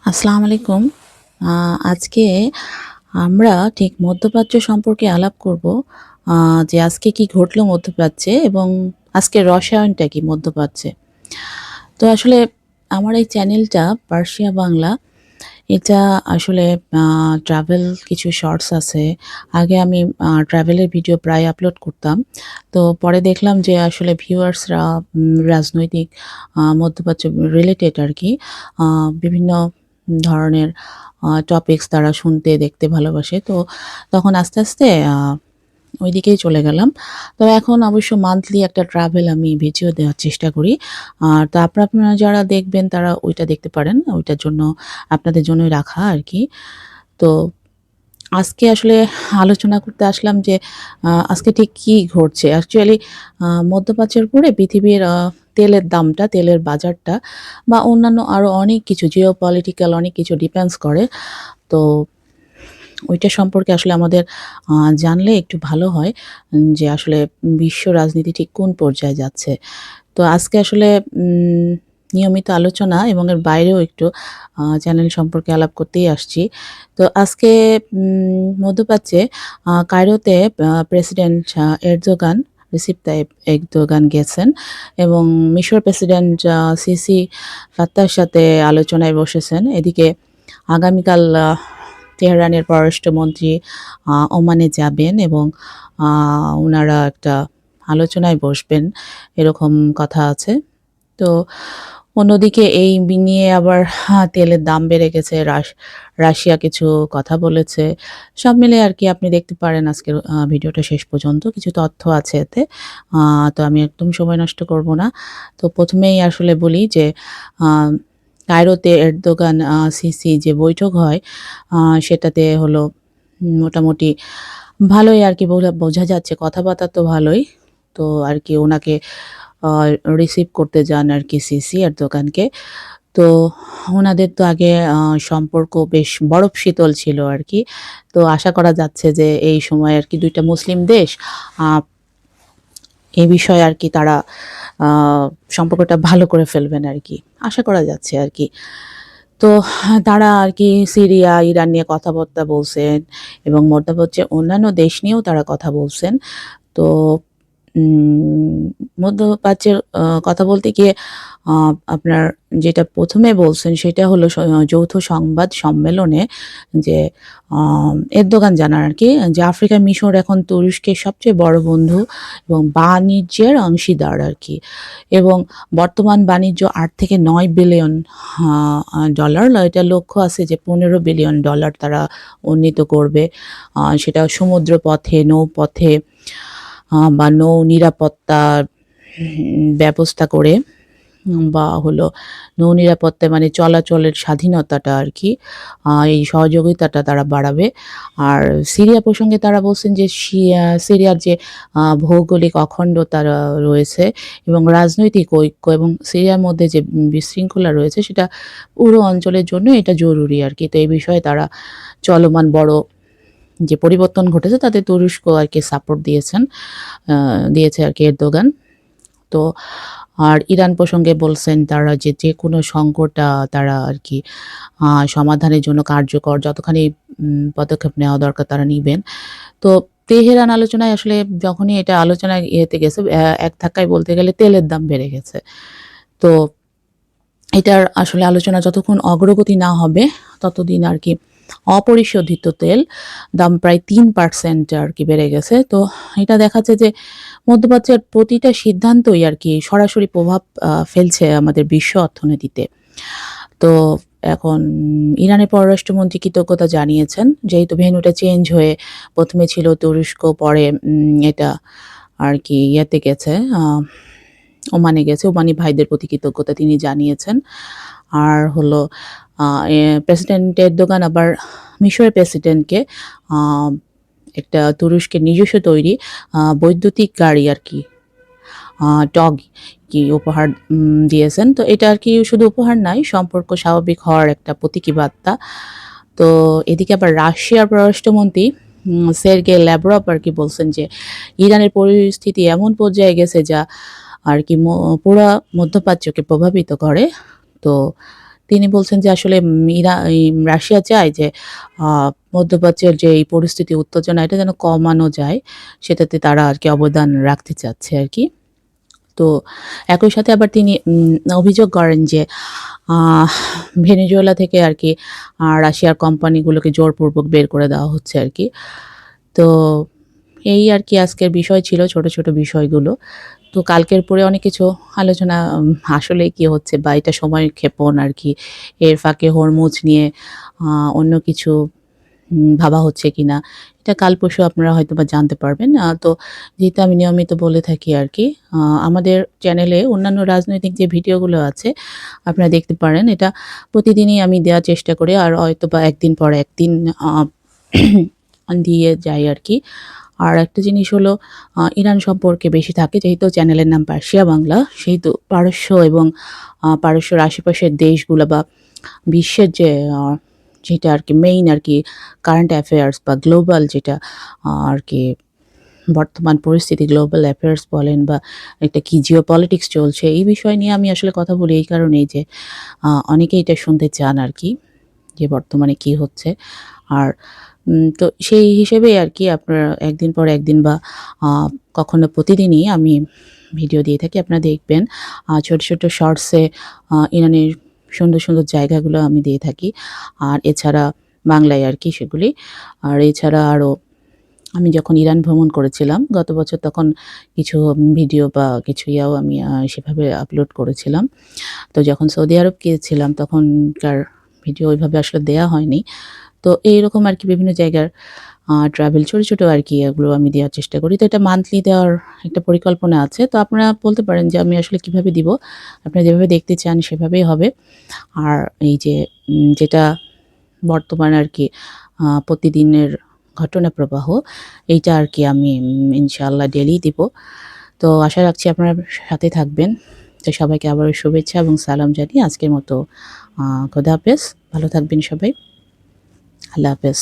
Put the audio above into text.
আসসালামু আলাইকুম। আজকে আমরা ঠিক মধ্যপ্রাচ্য সম্পর্কে আলাপ করব। যে আজকে কি ঘটলো মধ্যপ্রাচ্যে এবং আজকের রসায়নটা কি মধ্যপ্রাচ্যে। তো আসলে আমার এই চ্যানেলটা পার্সিয়া বাংলা, এটা আসলে ট্রাভেল কিছু শর্টস আছে। আগে আমি ট্রাভেলের ভিডিও প্রায় আপলোড করতাম। তো পরে দেখলাম যে আসলে ভিউয়ার্সরা রাজনৈতিক মধ্যপ্রাচ্য রিলেটেড আরকি আ বিভিন্ন ধরনের টপিকস তারা শুনতে দেখতে ভালোবাসে। তো তখন আস্তে, আস্তে ওইদিকেই চলে গেলাম। তো এখন অবশ্য মান্থলি একটা ট্রাভেল আমি ভিডিও দেওয়ার চেষ্টা করি। তো আপনারা যারা দেখবেন তারা ওইটা দেখতে পারেন। ওইটার জন্য আপনাদের জন্যই রাখা আরকি। তো আজকে আসলে আলোচনা করতে আসলাম যে আজকে ঠিক কি ঘটছে? অ্যাকচুয়ালি মধ্যপ্রাচ্যের উপরে পৃথিবীর তেলের দামটা, তেলের বাজারটা বা অন্যান্য আরো অনেক কিছু জিওপলিটিক্যাল অনেক কিছু ডিপেন্ডস করে। তো ওইটা সম্পর্কে আসলে আমাদের আ জানলে একটু ভালো হয়। যে আসলে বিশ্ব রাজনীতি ঠিক কোন পর্যায়ে যাচ্ছে। তো আজকে আসলে উম নিয়মিত আলোচনা এবং এর বাইরেও একটু চ্যানেল সম্পর্কে আলাপ করতেই আসছি। তো আজকে মধ্যপ্রাচ্যে কায়রোতে president Erdogan, Recep Tayyip Erdogan গেছেন এবং মিশর প্রেসিডেন্ট সিসি ফাত্তার সাথে আলোচনায় বসেছেন। এদিকে আগামীকাল তেহরানের পররাষ্ট্রমন্ত্রী ওমানে যাবেন এবং উনারা একটা আলোচনায় বসবেন, এরকম কথা আছে। তো অন্যদিকে এই নিয়ে আবার তেলের দাম বেড়ে গেছে। রাশিয়া কিছু কথা বলেছে। সব মিলিয়ে আরকি আপনি দেখতে পারেন আজকের ভিডিওটা শেষ পর্যন্ত। কিছু তথ্য আছে এতে। আ তো আমি একদম সময় নষ্ট করব না। তো ১ম এই আসলে বলি যে আ কায়রোতে এরদোগান সিসি যে বৈঠক হয় আ সেটাতে হলো মোটামুটি ভালোই আরকি বোঝা যাচ্ছে, কথাবার্তা তো ভালোই। তো আরকি উনাকে আ রিসিভ করতে যান আরকি সিসি এরদোগানকে। তো উনাদের তো আগে সম্পর্ক বেশ বরফ শীতল ছিল আরকি। তো আশা করা যাচ্ছে যে এই সময় আরকি ২ টা মুসলিম দেশ আ এ বিষয়ে আরকি তারা আ সম্পর্কটা ভালো করে ফেলবেন আরকি। আশা করা যাচ্ছে আরকি। তো তারা আরকি সিরিয়া, ইরান নিয়ে কথাবার্তা বলছেন এবং মধ্যপ্রাচ্যের অন্যান্য দেশ নিয়েও তারা কথা বলছেন। তো উম মধ্যপ্রাচ্যের কথা বলতে গিয়ে আ আপনার যেটা ১ম এ বলছেন সেটা হলো যৌথ সংবাদ সম্মেলনে যে এরদোগান জানান আরকি যে আফ্রিকার মিশর এখন তুরস্কের সবচেয়ে বড় বন্ধু এবং বাণিজ্যের অংশীদার আরকি। এবং বর্তমান বাণিজ্য ৮ থেকে ৯ বিলিয়ন হা ডলার। এটার লক্ষ্য আছে যে ১৫ বিলিয়ন ডলার তারা উন্নীত করবে। সেটা সমুদ্র পথে, নৌপথে বা নৌ নিরাপত্তার ব্যবস্থা করে বা হলো নৌ নিরাপত্তায় মানে চলাচলের স্বাধীনতাটা আরকি এই সহযোগিতাটা তারা বাড়াবে। আর সিরিয়া প্রসঙ্গে তারা বলছেন যে সিরিয়ার যে ভৌগোলিক অখণ্ডতা রয়েছে এবং রাজনৈতিক ঐক্য এবং সিরিয়ার মধ্যে যে বিশৃঙ্খলা রয়েছে সেটা পুরো অঞ্চলের জন্য এটা জরুরি আরকি। তো এই বিষয়ে তারা চলমান বড় যে পরিবর্তন ঘটেছে তাতে তুরস্ক আরকি সাপোর্ট আ দিয়েছে আরকি এরদোগান। তো আর ইরান প্রসঙ্গে বলছেন তারা যে যেকোনো সংকট তারা আরকি সমাধানের জন্য কার্যকর যতখানি পদক্ষেপ নেওয়া দরকার তারা নিবেন। তো তেহরান আলোচনায় আসলে যখনই এটা আলোচনায় ইয়েতে গেছে এক ধাক্কায় বলতে গেলে তেলের দাম বেড়ে গেছে। তো এটার আসলে আলোচনা যতক্ষণ অগ্রগতি না হবে ততদিন আরকি অপরিশোধিত তেল দাম প্রায় ৩% আরকি বেড়ে গেছে। তো এটা দেখাচ্ছে যে মধ্যপ্রাচ্যের প্রতিটা সিদ্ধান্তই আরকি সরাসরি প্রভাব ফেলছে আমাদের বিশ্ব অর্থনীতিতে। তো এখন ইরানের পররাষ্ট্রমন্ত্রী কৃতজ্ঞতা জানিয়েছেন। যেহেতু ভেন্যুটা চেঞ্জ হয়ে ১ম এ ছিল তুরস্ক, পরে এটা আরকি ইয়েতে গেছে, ওমানে গেছে। ওমানি ভাইদের প্রতি কৃতজ্ঞতা তিনি জানিয়েছেন। আর হলো আ এ প্রেসিডেন্ট এরদোগান আবার মিশরের প্রেসিডেন্টকে আ একটা তুরস্কের নিজস্ব তৈরি বৈদ্যুতিক গাড়ি আরকি আ ডগি উপহার দিয়েছেন। তো এটা আরকি শুধু উপহার নয়, সম্পর্ক স্বাভাবিক হওয়ার একটা প্রতীকী বার্তা। তো এদিকে আবার রাশিয়ার পররাষ্ট্রমন্ত্রী সের্গেই ল্যাভরভ আরকি বলছেন যে, ইরানের পরিস্থিতি এমন পর্যায়ে গেছে যা আরকি পুরা মধ্যপ্রাচ্যকে প্রভাবিত করে। তো তিনি বলছেন যে আসলে রাশিয়া চায় যে মধ্যপ্রাচ্যের যে এই পরিস্থিতি উত্তেজনা এটা যেন কমানো যায়, সেটাতে তারা আর কি অবদান রাখতে চাচ্ছে আর কি। তো একই সাথে আবার তিনি অভিযোগ করেন যে আহ, ভেনেজুয়েলা থেকে আর কি রাশিয়ার কোম্পানিগুলোকে জোরপূর্বক বের করে দেওয়া হচ্ছে আর কি। তো এই আর কি আজকের বিষয় ছিল, ছোট ছোট বিষয়গুলো। তো কালকের পরে অনেক কিছু আলোচনা আসলে কি হচ্ছে বা এটা সময় ক্ষেপণ আর কি, এর ফাঁকে হরমুজ নিয়ে অন্য কিছু ভাবা হচ্ছে কিনা, এটা কাল পরশু আপনারা হয়তো বা জানতে পারবেন। তো যেহেতু আমি নিয়মিত বলে থাকি আর কি, আমাদের চ্যানেলে অন্যান্য রাজনৈতিক যে ভিডিওগুলো আছে আপনারা দেখতে পারেন, এটা প্রতিদিনই আমি দেওয়ার চেষ্টা করি, আর হয়তো বা একদিন পর একদিন দিয়ে যাই আর কি। আর একটা জিনিস হলো ইরান সম্পর্কে বেশি থাকে, যেহেতু চ্যানেলের নাম পার্সিয়া বাংলা, সেহেতু পারস্য এবং পারস্যর আশেপাশের দেশগুলো বা বিশ্বের যে যেটা আর কি মেইন আর কি কারেন্ট অ্যাফেয়ার্স বা গ্লোবাল যেটা আর কি বর্তমান পরিস্থিতি, গ্লোবাল অ্যাফেয়ার্স বলেন বা একটা কি জিও পলিটিক্স চলছে, এই বিষয় নিয়ে আমি আসলে কথা বলি এই কারণেই যে অনেকেই এটা শুনতে চান আর কি, যে বর্তমানে কি হচ্ছে। আর তো সেই হিসেবেই আর কি আপনারা একদিন পর একদিন বা কখনো প্রতিদিনই আমি ভিডিও দিয়ে থাকি, আপনারা দেখবেন। ছোট ছোট শর্টসে ইরানের সুন্দর সুন্দর জায়গাগুলো আমি দিয়ে থাকি, আর এছাড়া বাংলায় আর কি সেগুলি। আর এছাড়া আরও আমি যখন ইরান ভ্রমণ করেছিলাম গত বছর, তখন কিছু ভিডিও বা কিছু ইয়াও আমি সেভাবে আপলোড করেছিলাম। তো যখন সৌদি আরব গিয়েছিলাম তখনকার ভিডিও ওইভাবে আসলে দেয়া হয়নি। তো এইরকম আর কি বিভিন্ন জায়গার ট্রাভেল ছোট ছোট আর কি এগুলো আমি দেওয়ার চেষ্টা করি। তো এটা মান্থলি দেওয়ার একটা পরিকল্পনা আছে। তো আপনারা বলতে পারেন যে আমি আসলে কিভাবে দিব। আপনারা যেভাবে দেখতে চান সেভাবেই হবে। আর এই যে যেটা বর্তমান আর কি প্রতিদিনের ঘটনা প্রবাহ, এইটা আর কি আমি ইনশাআল্লাহ ডেইলি দিব। তো আশা রাখছি আপনারা সাথে থাকবেন। তো সবাইকে আবারও শুভেচ্ছা এবং সালাম জানিয়ে আজকের মতো খোদা হাফেজ। ভালো থাকবেন সবাই। আল্লাহ হাফেজ।